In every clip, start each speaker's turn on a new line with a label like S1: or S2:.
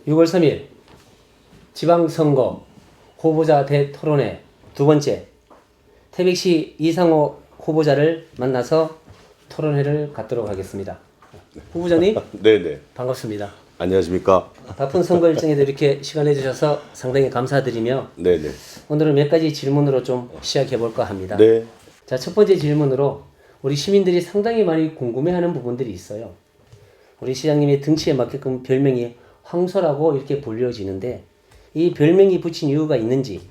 S1: 6월 3일 지방선거 후보자 대토론회 두 번째 태백시 이상호 후보자를 만나서 토론회를 갖도록 하겠습니다. 후보자님
S2: 네네.
S1: 반갑습니다.
S2: 안녕하십니까.
S1: 바쁜 선거 일정에도 이렇게 시간 내주셔서 상당히 감사드리며
S2: 네네.
S1: 오늘은 몇 가지 질문으로 좀 시작해 볼까 합니다.
S2: 네.
S1: 자, 첫 번째 질문으로 우리 시민들이 상당히 많이 궁금해하는 부분들이 있어요. 우리 시장님의 등치에 맞게끔 별명이 황소라고 이렇게 불려지는데 이 별명이 붙인 이유가 있는지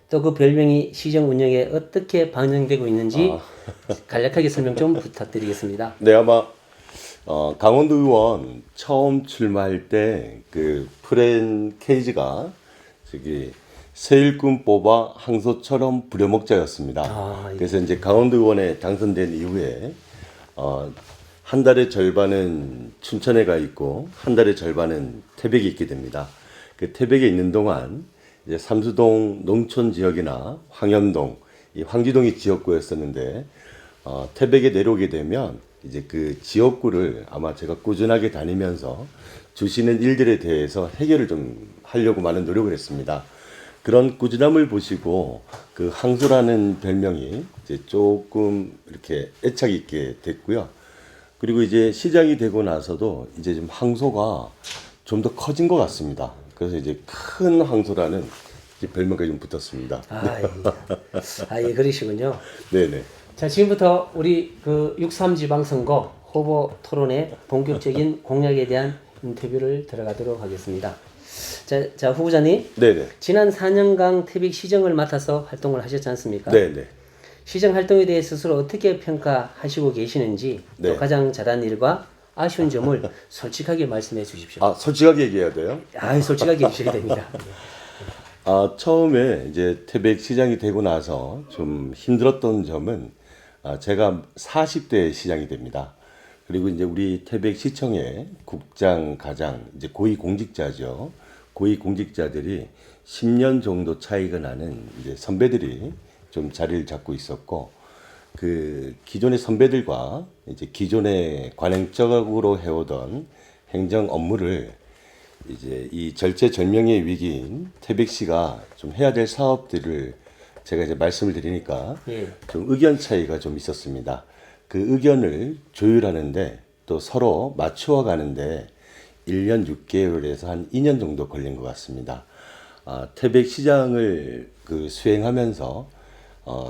S1: 또 그 별명이 시정 운영에 어떻게 반영되고 있는지 간략하게 설명 좀 부탁드리겠습니다.
S2: 네, 아마 강원도 의원 처음 출마할 때 그 프랜케이지가 저기 새 일꾼 뽑아 항소처럼 부려먹자였습니다.
S1: 예.
S2: 그래서 이제 강원도 의원에 당선된 이후에 한 달의 절반은 춘천에 가 있고 한 달의 절반은 태백에 있게 됩니다. 그 태백에 있는 동안 이제 삼수동 농촌 지역이나 황현동, 이 황지동이 지역구였었는데 태백에 내려오게 되면 이제 그 지역구를 아마 제가 꾸준하게 다니면서 주시는 일들에 대해서 해결을 좀 하려고 많은 노력을 했습니다. 그런 꾸준함을 보시고 그 항소라는 별명이 이제 조금 이렇게 애착 있게 됐고요. 그리고 이제 시장이 되고 나서도 이제 좀 항소가 좀 더 커진 것 같습니다. 그래서 이제 큰 항소라는 이제 별명까지 좀 붙었습니다.
S1: 예, 그러시군요.
S2: 네네.
S1: 자, 지금부터 우리 그 6.3 지방선거 후보 토론의 본격적인 공약에 대한 인터뷰를 들어가도록 하겠습니다. 자, 후보자님.
S2: 네네.
S1: 지난 4년간 태백시정을 맡아서 활동을 하셨지 않습니까?
S2: 네네.
S1: 시정 활동에 대해 스스로 어떻게 평가하시고 계시는지 또
S2: 네.
S1: 가장 잘한 일과 아쉬운 점을 솔직하게 말씀해 주십시오.
S2: 솔직하게 얘기해야 돼요?
S1: 솔직하게 해주셔야 됩니다.
S2: 처음에 이제 태백 시장이 되고 나서 좀 힘들었던 점은 제가 40대 시장이 됩니다. 그리고 이제 우리 태백 시청의 국장, 가장 이제 고위 공직자죠. 고위 공직자들이 10년 정도 차이가 나는 이제 선배들이 좀 자리를 잡고 있었고, 그 기존의 선배들과 이제 기존의 관행적으로 해오던 행정 업무를 이제 이 절체절명의 위기인 태백시가 좀 해야 될 사업들을 제가 이제 말씀을 드리니까
S1: 예.
S2: 좀 의견 차이가 좀 있었습니다. 그 의견을 조율하는데 또 서로 맞추어 가는데 1년 6개월에서 한 2년 정도 걸린 것 같습니다. 태백시장을 그 수행하면서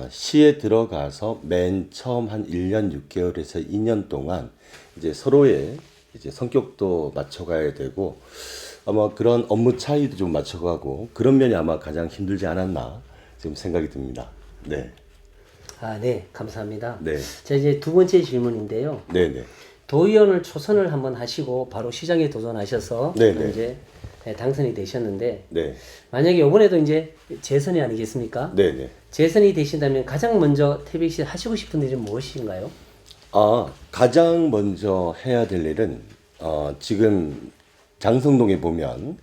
S2: 시에 들어가서 맨 처음 한 1년 6개월에서 2년 동안 이제 서로의 이제 성격도 맞춰가야 되고 아마 그런 업무 차이도 좀 맞춰가고 그런 면이 아마 가장 힘들지 않았나 지금 생각이 듭니다. 네.
S1: 네, 감사합니다.
S2: 네.
S1: 자, 이제 두 번째 질문인데요.
S2: 네네.
S1: 도의원을 초선을 한번 하시고 바로 시장에 도전하셔서
S2: 네네.
S1: 이제 당선이 되셨는데
S2: 네.
S1: 만약에 이번에도 이제 재선이 아니겠습니까?
S2: 네네.
S1: 재선이 되신다면 가장 먼저 태백시 하시고 싶은 일은 무엇인가요?
S2: 가장 먼저 해야 될 일은 지금 장성동에 보면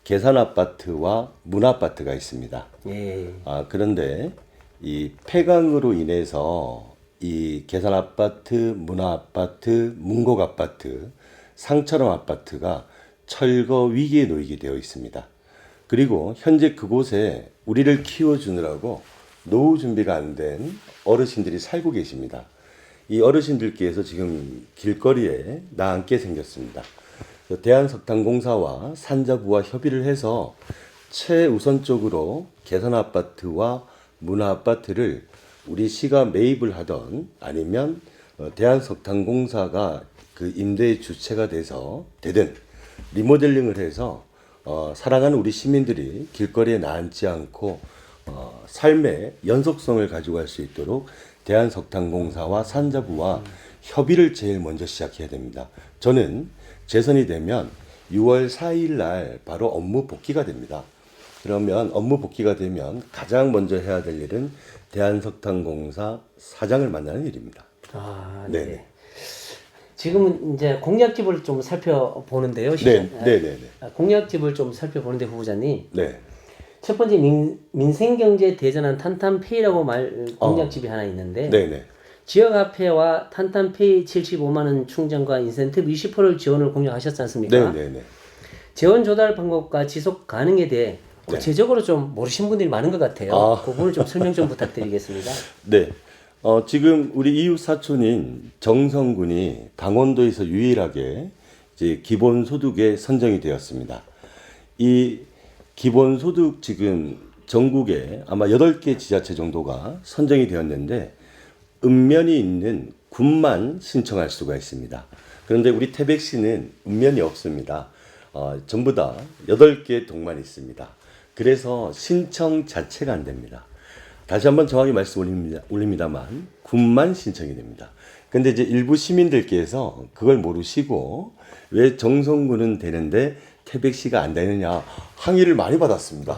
S2: 계산 아파트와 문 아파트가 있습니다.
S1: 예.
S2: 그런데 이 폐강으로 인해서 이 계산 아파트, 문화 아파트, 문곡 아파트, 상처럼 아파트가 철거 위기에 놓이게 되어 있습니다. 그리고 현재 그곳에 우리를 키워주느라고 노후 준비가 안 된 어르신들이 살고 계십니다. 이 어르신들께서 지금 길거리에 나앉게 생겼습니다. 대한석탄공사와 산자부와 협의를 해서 최우선적으로 계산 아파트와 문화 아파트를 우리 시가 매입을 하던 아니면 대한석탄공사가 그 임대의 주체가 돼서 되든 리모델링을 해서 사랑하는 우리 시민들이 길거리에 나앉지 않고 삶의 연속성을 가지고 갈 수 있도록 대한석탄공사와 산자부와 협의를 제일 먼저 시작해야 됩니다. 저는 재선이 되면 6월 4일 날 바로 업무 복귀가 됩니다. 그러면 업무 복귀가 되면 가장 먼저 해야 될 일은 대한석탄공사 사장을 만나는 일입니다.
S1: 네.
S2: 네네.
S1: 지금은 이제 공약집을 좀 살펴보는데요.
S2: 네네네.
S1: 공약집을 좀 살펴보는데 후보자님.
S2: 네.
S1: 첫 번째 민생경제 대전환 탄탄페이라고 공약집이 하나 있는데
S2: 네네.
S1: 지역화폐와 탄탄페이 75만 원 충전과 인센티브 20%를 지원을 공약하셨지 않습니까?
S2: 네네네.
S1: 재원 조달 방법과 지속 가능에 대해
S2: 네.
S1: 구체적으로 좀 모르시는 분들이 많은 것 같아요. 그 부분을 좀 설명 좀 부탁드리겠습니다.
S2: 네. 지금 우리 이웃 사촌인 정성군이 강원도에서 유일하게 이제 기본소득에 선정이 되었습니다. 이 기본소득 지금 전국에 아마 8개 지자체 정도가 선정이 되었는데 읍면이 있는 군만 신청할 수가 있습니다. 그런데 우리 태백시는 읍면이 없습니다. 전부 다 8개 동만 있습니다. 그래서 신청 자체가 안 됩니다. 다시 한번 정확히 말씀 올립니다만 군만 신청이 됩니다. 근데 이제 일부 시민들께서 그걸 모르시고 왜 정성군은 되는데 태백시가 안 되느냐 항의를 많이 받았습니다.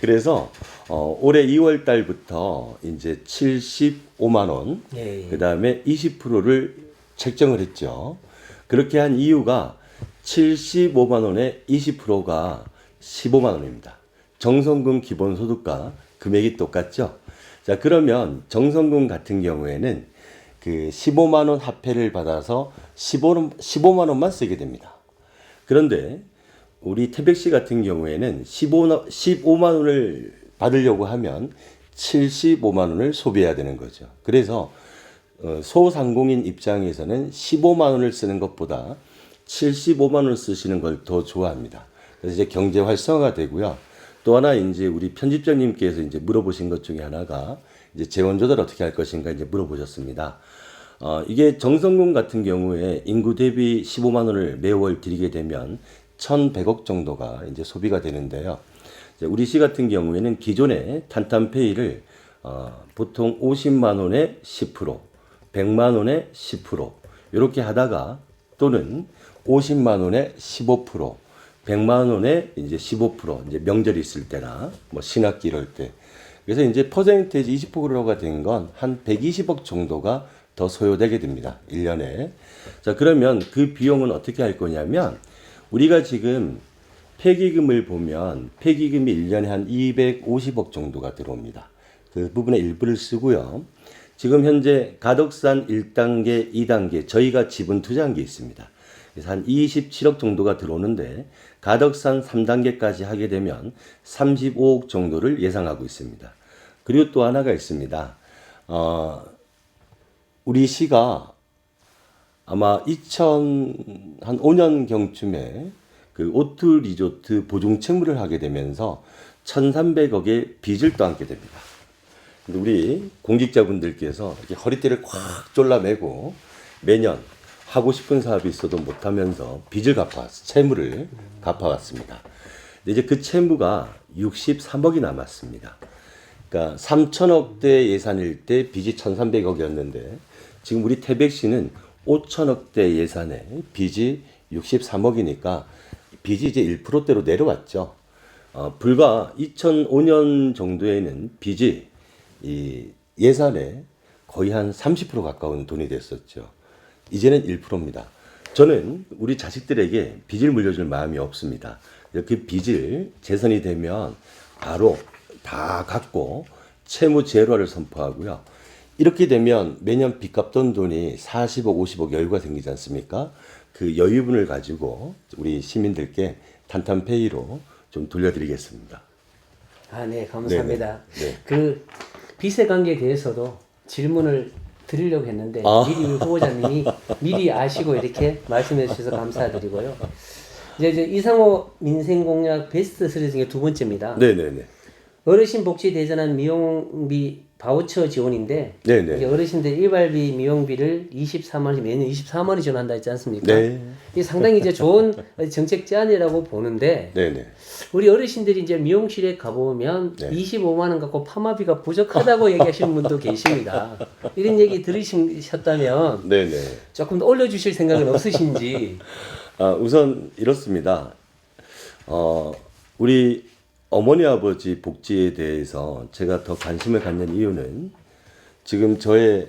S2: 그래서 올해 2월 달부터 이제 75만 원,
S1: 예, 예.
S2: 그다음에 20%를 책정을 했죠. 그렇게 한 이유가 75만 원에 20%가 15만 원입니다. 정성군 기본소득과 금액이 똑같죠. 자, 그러면 정성군 같은 경우에는 그 15만 원 화폐를 받아서 15만 원만 쓰게 됩니다. 그런데 우리 태백시 같은 경우에는 15만 원을 받으려고 하면 75만 원을 소비해야 되는 거죠. 그래서 소상공인 입장에서는 15만 원을 쓰는 것보다 75만 원을 쓰시는 걸 더 좋아합니다. 그래서 이제 경제 활성화가 되고요. 또 하나 이제 우리 편집장님께서 이제 물어보신 것 중에 하나가 이제 재원 조달 어떻게 할 것인가 이제 물어보셨습니다. 이게 정성군 같은 경우에 인구 대비 15만 원을 매월 드리게 되면 1,100억 정도가 이제 소비가 되는데요. 이제 우리 시 같은 경우에는 기존에 탄탄페이를 보통 50만 원에 10%, 100만 원에 10% 이렇게 하다가 또는 50만 원에 15%, 100만 원에 이제 15% 이제 명절이 있을 때나 뭐 신학기 이럴 때 그래서 이제 퍼센테이지 20%가 된 건 한 120억 정도가 더 소요되게 됩니다. 1년에. 자, 그러면 그 비용은 어떻게 할 거냐면 우리가 지금 폐기금을 보면 폐기금이 1년에 한 250억 정도가 들어옵니다. 그 부분의 일부를 쓰고요. 지금 현재 가덕산 1단계, 2단계 저희가 지분 투자한 게 있습니다. 그래서 한 27억 정도가 들어오는데 가덕산 3단계까지 하게 되면 35억 정도를 예상하고 있습니다. 그리고 또 하나가 있습니다. 우리 시가 아마 2005년경쯤에 그 오투 리조트 보증 채무를 하게 되면서 1,300억의 빚을 떠안게 됩니다. 근데 우리 공직자분들께서 이렇게 허리띠를 꽉 졸라매고 매년 하고 싶은 사업이 있어도 못하면서 빚을 채무를 갚아왔습니다. 근데 이제 그 채무가 63억이 남았습니다. 그러니까 3천억대 예산일 때 빚이 1,300억이었는데 지금 우리 태백시는 5천억대 예산에 빚이 63억이니까 빚이 이제 1%대로 내려왔죠. 불과 2005년 정도에는 빚이 이 예산에 거의 한 30% 가까운 돈이 됐었죠. 이제는 1%입니다. 저는 우리 자식들에게 빚을 물려줄 마음이 없습니다. 그 빚을 재선이 되면 바로 다 갚고 채무 제로화를 선포하고요. 이렇게 되면 매년 빚 갚던 돈이 40억, 50억 여유가 생기지 않습니까? 그 여유분을 가지고 우리 시민들께 탄탄페이로 좀 돌려드리겠습니다.
S1: 네, 감사합니다.
S2: 네네.
S1: 그 빚의 관계에 대해서도 질문을 드리려고 했는데 미리 우리 후보자님이 미리 아시고 이렇게 말씀해 주셔서 감사드리고요. 이제 이상호 민생공약 베스트 3 중에 두 번째입니다.
S2: 네네네.
S1: 어르신 복지 대전환 미용비 바우처 지원인데
S2: 네네.
S1: 이게 어르신들 일발비 미용비를 24만 원 매년 24만 원 지원한다 했지 않습니까?
S2: 네.
S1: 이게 상당히 이제 좋은 정책 제안이라고 보는데
S2: 네네.
S1: 우리 어르신들이 이제 미용실에 가보면
S2: 네.
S1: 25만 원 갖고 파마비가 부족하다고 얘기하시는 분도 계십니다. 이런 얘기 들으셨다면
S2: 네네.
S1: 조금 더 올려주실 생각은 없으신지.
S2: 우선 이렇습니다. 우리 어머니 아버지 복지에 대해서 제가 더 관심을 갖는 이유는 지금 저의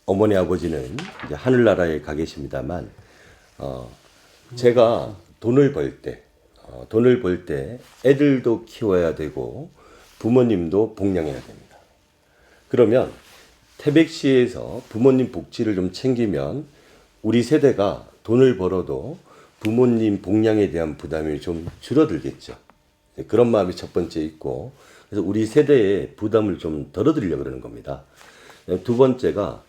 S2: 어머니 아버지는 이제 하늘나라에 가 계십니다만 제가 돈을 벌 때 애들도 키워야 되고 부모님도 복양해야 됩니다. 그러면 태백시에서 부모님 복지를 좀 챙기면 우리 세대가 돈을 벌어도 부모님 복양에 대한 부담이 좀 줄어들겠죠. 그런 마음이 첫 번째 있고, 그래서 우리 세대의 부담을 좀 덜어드리려고 그러는 겁니다. 두 번째가,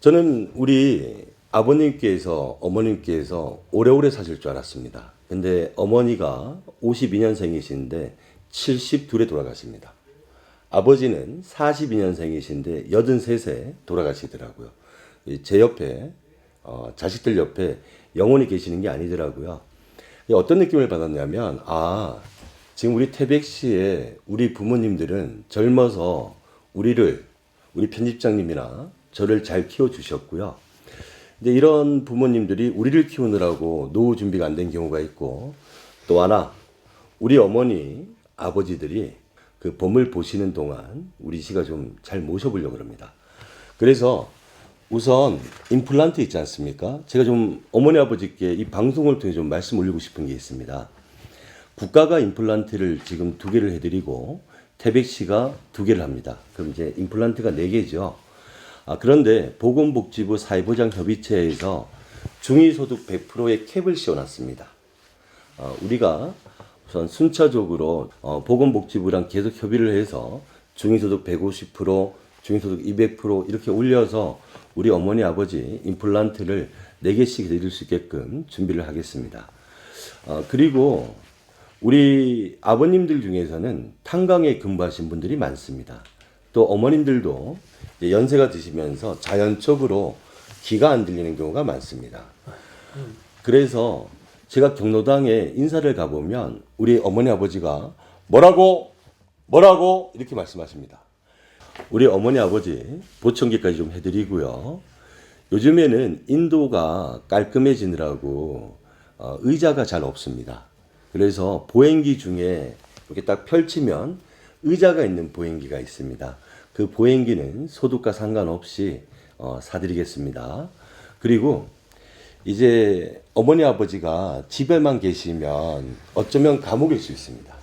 S2: 저는 우리 아버님께서 어머님께서 오래오래 사실 줄 알았습니다. 근데 어머니가 52년생이신데 72에 돌아가십니다. 아버지는 42년생이신데 83세 돌아가시더라고요. 제 옆에 자식들 옆에 영원히 계시는 게 아니더라고요. 어떤 느낌을 받았냐면, 지금 우리 태백시에 우리 부모님들은 젊어서 우리 편집장님이나 저를 잘 키워주셨고요. 근데 이런 부모님들이 우리를 키우느라고 노후 준비가 안 된 경우가 있고, 또 하나 우리 어머니 아버지들이 그 봄을 보시는 동안 우리 시가 좀 잘 모셔보려고 합니다. 그래서 우선 임플란트 있지 않습니까? 제가 좀 어머니 아버지께 이 방송을 통해 좀 말씀 올리고 싶은 게 있습니다. 국가가 임플란트를 지금 2개를 해드리고 태백시가 2개를 합니다. 그럼 이제 임플란트가 4개죠. 그런데 보건복지부 사회보장협의체에서 중위소득 100%의 캡을 씌워놨습니다. 우리가 우선 순차적으로 보건복지부랑 계속 협의를 해서 중위소득 150%, 중위소득 200% 이렇게 올려서 우리 어머니 아버지 임플란트를 4개씩 드릴 수 있게끔 준비를 하겠습니다. 그리고 우리 아버님들 중에서는 탄광에 근무하신 분들이 많습니다. 또 어머님들도 연세가 드시면서 자연적으로 귀가 안 들리는 경우가 많습니다. 그래서 제가 경로당에 인사를 가보면 우리 어머니 아버지가 뭐라고 이렇게 말씀하십니다. 우리 어머니 아버지 보청기까지 좀 해드리고요. 요즘에는 인도가 깔끔해지느라고 의자가 잘 없습니다. 그래서 보행기 중에 이렇게 딱 펼치면 의자가 있는 보행기가 있습니다. 그 보행기는 소득과 상관없이 사드리겠습니다. 그리고 이제 어머니 아버지가 집에만 계시면 어쩌면 감옥일 수 있습니다.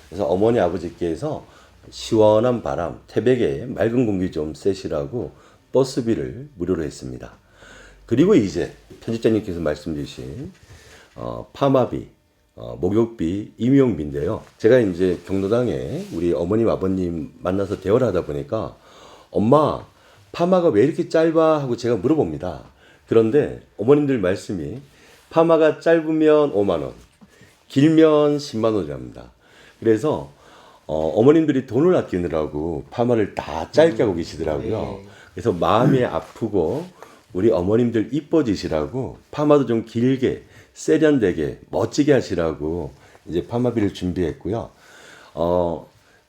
S2: 그래서 어머니 아버지께서 시원한 바람, 태백에 맑은 공기 좀 쐬시라고 버스비를 무료로 했습니다. 그리고 이제 편집자님께서 말씀 주신 파마비, 목욕비, 임용비인데요. 제가 이제 경로당에 우리 어머님 아버님 만나서 대화를 하다 보니까 엄마 파마가 왜 이렇게 짧아 하고 제가 물어봅니다. 그런데 어머님들 말씀이 파마가 짧으면 5만 원, 길면 10만 원이랍니다. 그래서 어머님들이 돈을 아끼느라고 파마를 다 짧게 하고 계시더라고요. 그래서 마음이 아프고 우리 어머님들 이뻐지시라고 파마도 좀 길게 세련되게 멋지게 하시라고 이제 파마비를 준비했고요.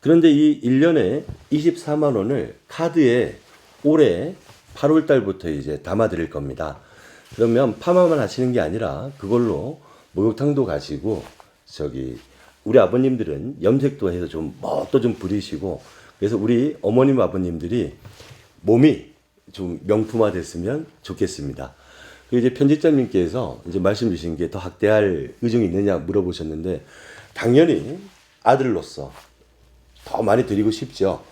S2: 그런데 이 1년에 24만 원을 카드에 올해 8월 달부터 이제 담아 드릴 겁니다. 그러면 파마만 하시는 게 아니라 그걸로 목욕탕도 가시고 우리 아버님들은 염색도 해서 좀 멋도 좀 부리시고, 그래서 우리 어머님 아버님들이 몸이 좀 명품화 됐으면 좋겠습니다. 그리고 이제 편집자님께서 이제 말씀 주신 게 더 확대할 의중이 있느냐 물어보셨는데, 당연히 아들로서 더 많이 드리고 싶죠.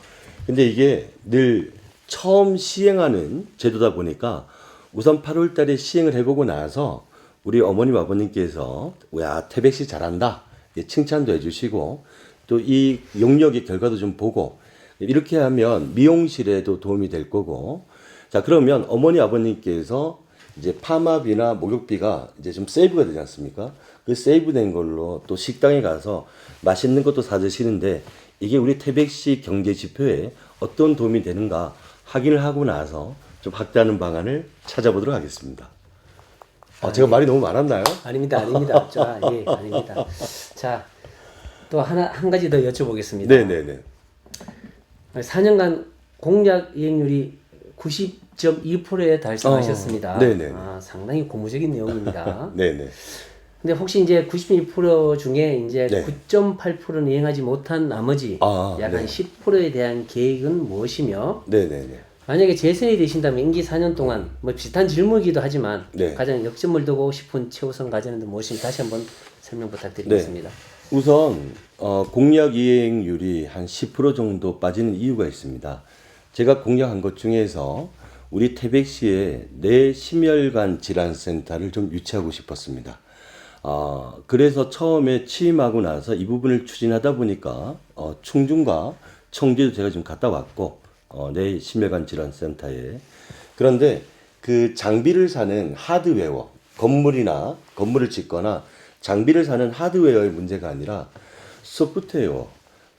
S2: 근데 이게 늘 처음 시행하는 제도다 보니까 우선 8월 달에 시행을 해보고 나서 우리 어머님 아버님께서 야 태백시 잘한다 칭찬도 해주시고 또 이 용역의 결과도 좀 보고 이렇게 하면 미용실에도 도움이 될 거고, 자 그러면 어머니 아버님께서 이제 파마비나 목욕비가 이제 좀 세이브가 되지 않습니까? 그 세이브된 걸로 또 식당에 가서 맛있는 것도 사 드시는데 이게 우리 태백시 경제 지표에 어떤 도움이 되는가 확인을 하고 나서 좀 확대하는 방안을 찾아보도록 하겠습니다. 제가 말이 너무 많았나요?
S1: 아닙니다. 자, 예, 아닙니다. 자, 또 한 가지 더 여쭤보겠습니다.
S2: 네네네.
S1: 4년간 공약 이행률이 90.2%에 달성하셨습니다.
S2: 네네.
S1: 상당히 고무적인 내용입니다.
S2: 네네.
S1: 근데 혹시 이제 92% 중에 이제
S2: 네.
S1: 9.8%는 이행하지 못한 나머지 약 한 10%에 대한 계획은 무엇이며,
S2: 네네네.
S1: 만약에 재선이 되신다면 임기 4년 동안 뭐 비슷한 질문이기도 하지만
S2: 네.
S1: 가장 역점을 두고 싶은 최우선 과제는 무엇인지 다시 한번 설명 부탁드리겠습니다.
S2: 우선 공약 이행률이 한 10% 정도 빠지는 이유가 있습니다. 제가 공약한 것 중에서 우리 태백시에 내 심혈관 질환센터를 좀 유치하고 싶었습니다. 그래서 처음에 취임하고 나서 이 부분을 추진하다 보니까 충중과 청주도 제가 지금 갔다 왔고 내 심혈관 질환 센터에. 그런데 그 장비를 사는 하드웨어, 건물을 짓거나 장비를 사는 하드웨어의 문제가 아니라 소프트웨어,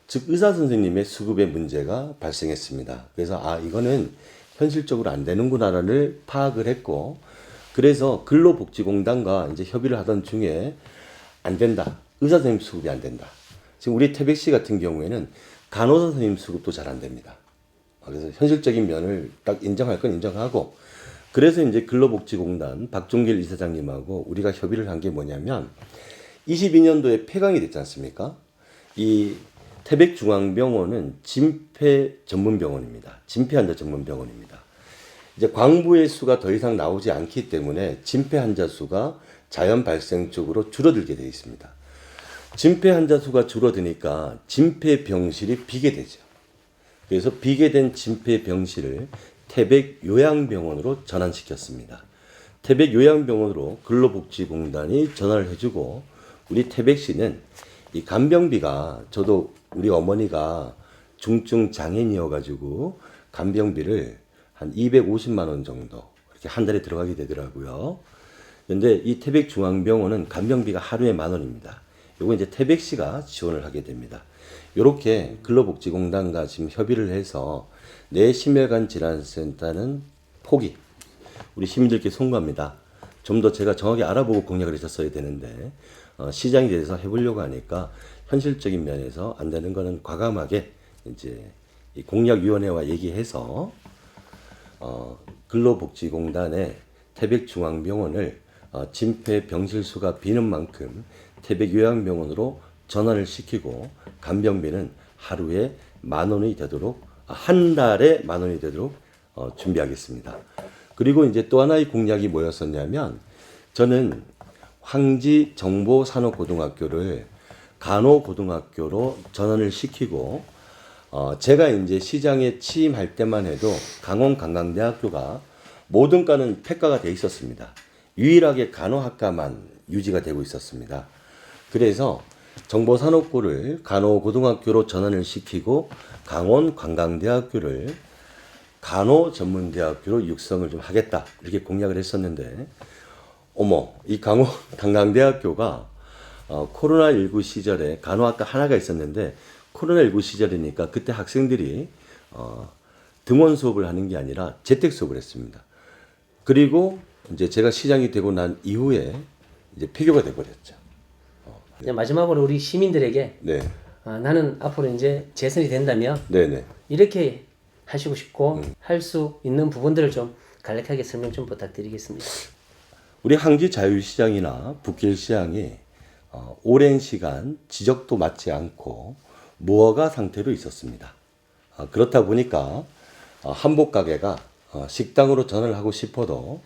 S2: 즉 의사 선생님의 수급의 문제가 발생했습니다. 그래서 이거는 현실적으로 안 되는구나를 파악을 했고, 그래서 근로복지공단과 이제 협의를 하던 중에 안 된다. 의사 선생님 수급이 안 된다. 지금 우리 태백시 같은 경우에는 간호사 선생님 수급도 잘 안 됩니다. 그래서 현실적인 면을 딱 인정할 건 인정하고, 그래서 이제 근로복지공단 박종길 이사장님하고 우리가 협의를 한 게 뭐냐면 22년도에 폐강이 됐지 않습니까? 이 태백중앙병원은 진폐 전문병원입니다. 진폐 환자 전문병원입니다. 이제 광부의 수가 더 이상 나오지 않기 때문에 진폐 환자 수가 자연 발생 쪽으로 줄어들게 되어 있습니다. 진폐 환자 수가 줄어드니까 진폐 병실이 비게 되죠. 그래서 비게 된 진폐 병실을 태백 요양병원으로 전환시켰습니다. 태백 요양병원으로 근로복지공단이 전화를 해주고, 우리 태백시는 이 간병비가, 저도 우리 어머니가 중증 장애인이어가지고 간병비를 한 250만 원 정도 이렇게 한 달에 들어가게 되더라고요. 근데 이 태백중앙병원은 간병비가 하루에 10,000원입니다. 요거 이제 태백시가 지원을 하게 됩니다. 이렇게 근로복지공단과 지금 협의를 해서 내 심혈관 질환센터는 포기, 우리 시민들께 송구합니다. 좀 더 제가 정확히 알아보고 공약을 했었어야 되는데 시장에 대해서 해보려고 하니까 현실적인 면에서 안 되는 거는 과감하게 이제 이 공약위원회와 얘기해서 근로복지공단의 태백중앙병원을 진폐 병실 수가 비는 만큼 태백요양병원으로 전환을 시키고, 간병비는 하루에 10,000원이 되도록, 한 달에 10,000원이 되도록 준비하겠습니다. 그리고 이제 또 하나의 공약이 뭐였었냐면, 저는 황지 정보산업고등학교를 간호고등학교로 전환을 시키고, 제가 이제 시장에 취임할 때만 해도 강원관광대학교가 모든 과는 폐과가 돼 있었습니다. 유일하게 간호학과만 유지가 되고 있었습니다. 그래서 정보산업고를 간호고등학교로 전환을 시키고 강원관광대학교를 간호전문대학교로 육성을 좀 하겠다, 이렇게 공약을 했었는데, 이 강원관광대학교가 코로나19 시절에 간호학과 하나가 있었는데, 코로나19 시절이니까 그때 학생들이 등원 수업을 하는 게 아니라 재택 수업을 했습니다. 그리고 이제 제가 시장이 되고 난 이후에 이제 폐교가 돼버렸죠.
S1: 이제 마지막으로 우리 시민들에게
S2: 네.
S1: 나는 앞으로 이제 재선이 된다면
S2: 네네.
S1: 이렇게 하시고 싶고 할 수 있는 부분들을 좀 간략하게 설명 좀 부탁드리겠습니다.
S2: 우리 항지 자유시장이나 북길시장이 오랜 시간 지적도 맞지 않고 무허가 상태로 있었습니다. 그렇다 보니까 한복가게가 식당으로 전환을 하고 싶어도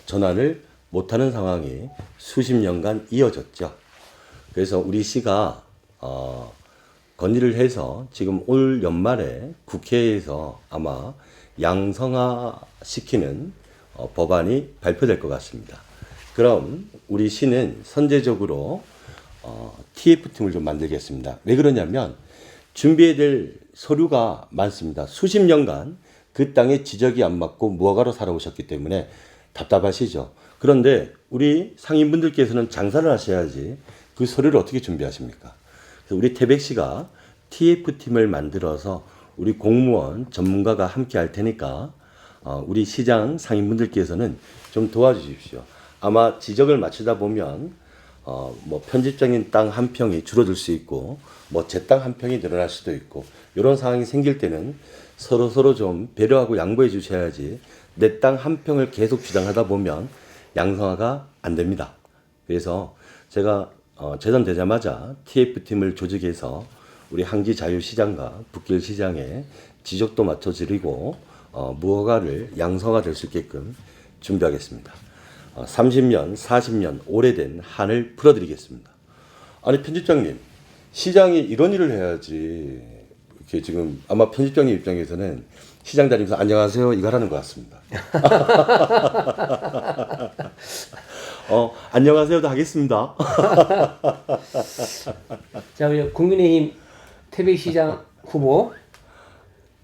S2: 전환을 못하는 상황이 수십 년간 이어졌죠. 그래서 우리 시가 건의를 해서 지금 올 연말에 국회에서 아마 양성화 시키는 법안이 발표될 것 같습니다. 그럼 우리 시는 선제적으로 TF팀을 좀 만들겠습니다. 왜 그러냐면 준비해야 될 서류가 많습니다. 수십 년간 그 땅에 지적이 안 맞고 무허가로 살아오셨기 때문에 답답하시죠. 그런데 우리 상인분들께서는 장사를 하셔야지 그 서류를 어떻게 준비하십니까? 그래서 우리 태백시가 TF팀을 만들어서 우리 공무원 전문가가 함께 할 테니까 우리 시장 상인분들께서는 좀 도와주십시오. 아마 지적을 맞추다 보면 뭐 편집적인 땅 한 평이 줄어들 수 있고 뭐 제 땅 한 평이 늘어날 수도 있고, 이런 상황이 생길 때는 서로 좀 배려하고 양보해 주셔야지 내 땅 한 평을 계속 주장하다 보면 양성화가 안 됩니다. 그래서 제가 재선되자마자 TF팀을 조직해서 우리 항지 자유시장과 북길시장에 지적도 맞춰드리고 무허가를 양성화 될 수 있게끔 준비하겠습니다. 30년, 40년 오래된 한을 풀어드리겠습니다. 아니 편집장님, 시장이 이런 일을 해야지. 이렇게 지금 아마 편집장님 입장에서는 시장 다니면서 안녕하세요 이거 하라는 것 같습니다. 안녕하세요도 하겠습니다.
S1: 자, 우리 국민의힘 태백시장 후보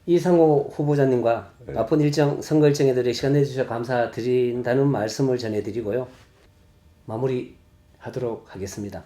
S1: 이상호 후보자님과 바쁜 일정 선거 일정에 들여 시간 내주셔서 감사드린다는 말씀을 전해드리고요. 마무리하도록 하겠습니다.